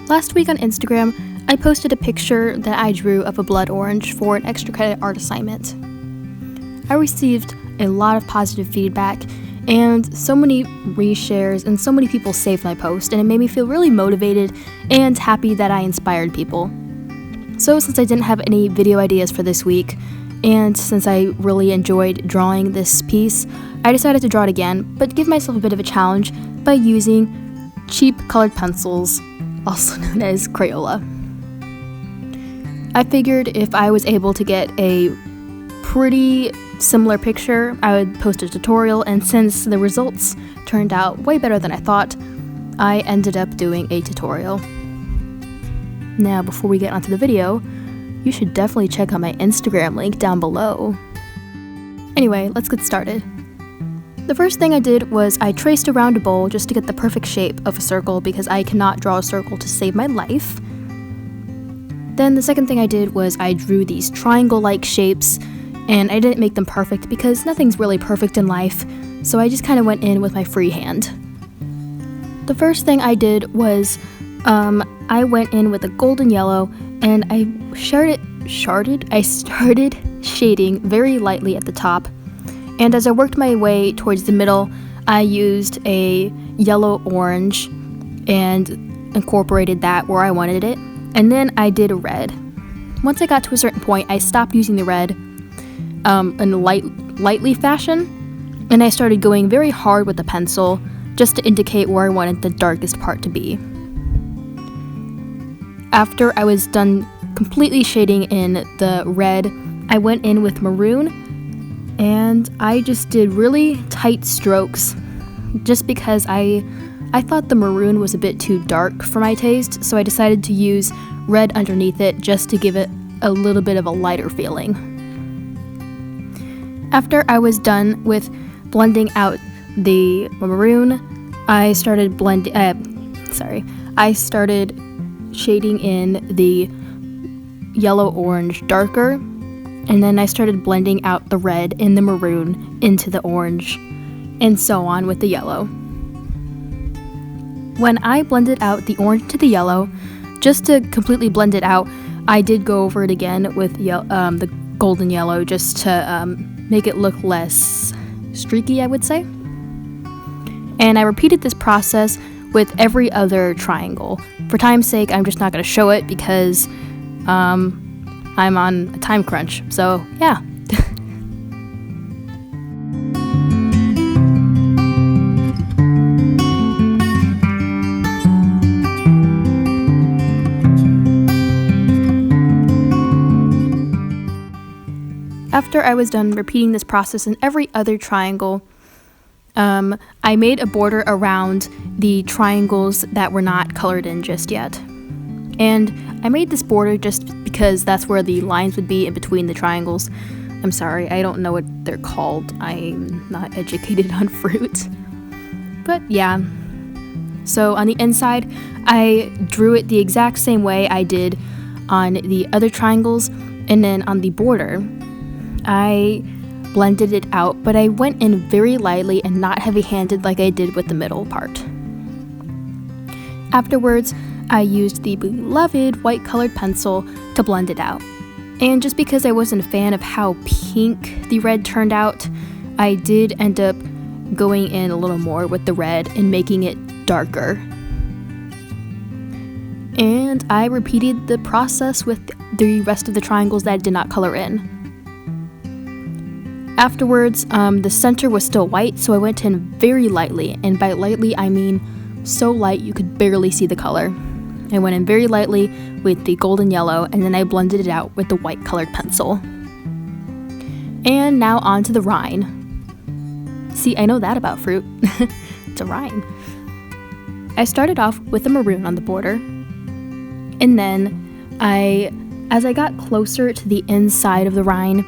Last week on Instagram, I posted a picture that I drew of a blood orange for an extra credit art assignment. I received a lot of positive feedback and so many reshares and so many people saved my post, and it made me feel really motivated and happy that I inspired people. So since I didn't have any video ideas for this week, and since I really enjoyed drawing this piece, I decided to draw it again, but give myself a bit of a challenge by using cheap colored pencils, also known as Crayola. I figured if I was able to get a pretty similar picture, I would post a tutorial, and since the results turned out way better than I thought, I ended up doing a tutorial. Now, before we get onto the video, you should definitely check out my Instagram link down below. Anyway, let's get started. The first thing I did was I traced around a bowl just to get the perfect shape of a circle because I cannot draw a circle to save my life. Then the second thing I did was I drew these triangle-like shapes, and I didn't make them perfect because nothing's really perfect in life, so I just kind of went in with my free hand. The first thing I did was I went in with a golden yellow, and I started shading very lightly at the top, and as I worked my way towards the middle, I used a yellow-orange and incorporated that where I wanted it, and then I did a red. Once I got to a certain point, I stopped using the red in a lightly fashion, and I started going very hard with the pencil just to indicate where I wanted the darkest part to be. After I was done completely shading in the red, I went in with maroon, and I just did really tight strokes just because I thought the maroon was a bit too dark for my taste, so I decided to use red underneath it just to give it a little bit of a lighter feeling. After I was done with blending out the maroon, I started shading in the yellow-orange darker, and then I started blending out the red in the maroon into the orange, and so on with the yellow. When I blended out the orange to the yellow, just to completely blend it out, I did go over it again with the golden yellow just to make it look less streaky, I would say. And I repeated this process with every other triangle. For time's sake, I'm just not going to show it because I'm on a time crunch, so yeah. After I was done repeating this process in every other triangle, I made a border around the triangles that were not colored in just yet. And I made this border just because that's where the lines would be in between the triangles. I'm sorry, I don't know what they're called. I'm not educated on fruit. But yeah. So on the inside, I drew it the exact same way I did on the other triangles, and then on the border, I blended it out, but I went in very lightly and not heavy-handed like I did with the middle part. Afterwards, I used the beloved white-colored pencil to blend it out. And just because I wasn't a fan of how pink the red turned out, I did end up going in a little more with the red and making it darker. And I repeated the process with the rest of the triangles that I did not color in. Afterwards, the center was still white, so I went in very lightly, and by lightly I mean so light you could barely see the color. I went in very lightly with the golden yellow, and then I blended it out with the white colored pencil. And now on to the rind. See, I know that about fruit. It's a rind. I started off with the maroon on the border, and then as I got closer to the inside of the rind,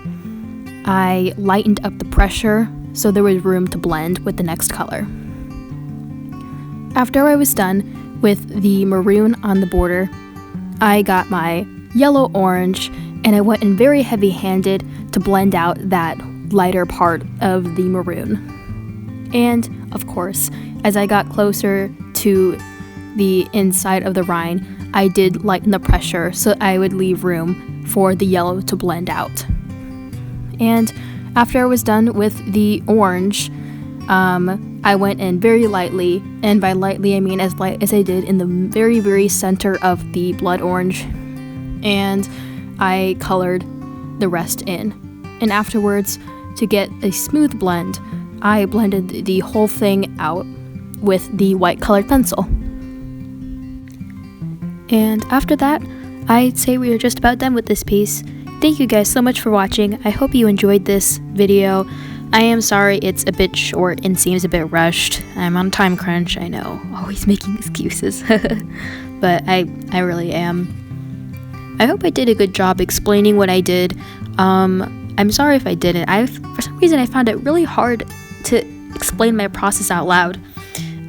I lightened up the pressure so there was room to blend with the next color. After I was done with the maroon on the border, I got my yellow-orange, and I went in very heavy-handed to blend out that lighter part of the maroon. And, of course, as I got closer to the inside of the rind, I did lighten the pressure so I would leave room for the yellow to blend out. And after I was done with the orange, I went in very lightly, and by lightly I mean as light as I did, in the very, very center of the blood orange, and I colored the rest in. And afterwards, to get a smooth blend, I blended the whole thing out with the white colored pencil. And after that, I'd say we are just about done with this piece. Thank you guys so much for watching. I hope you enjoyed this video. I am sorry it's a bit short and seems a bit rushed. I'm on a time crunch, I know. Always making excuses. But I really am. I hope I did a good job explaining what I did. I'm sorry if I didn't. For some reason I found it really hard to explain my process out loud.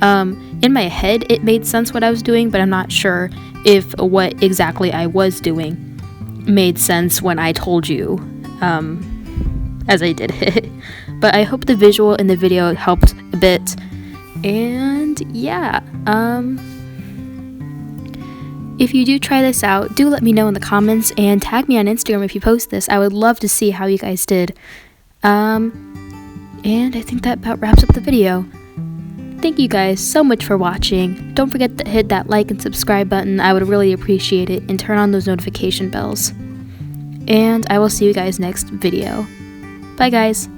In my head it made sense what I was doing, but I'm not sure if what exactly I was doing made sense when I told you as I did it. But I hope the visual in the video helped a bit. And yeah, if you do try this out, do let me know in the comments and tag me on Instagram if you post this. I would love to see how you guys did. And I think that about wraps up the video. Thank you guys so much for watching. Don't forget to hit that like and subscribe button. I would really appreciate it, and turn on those notification bells. And I will see you guys next video. Bye guys.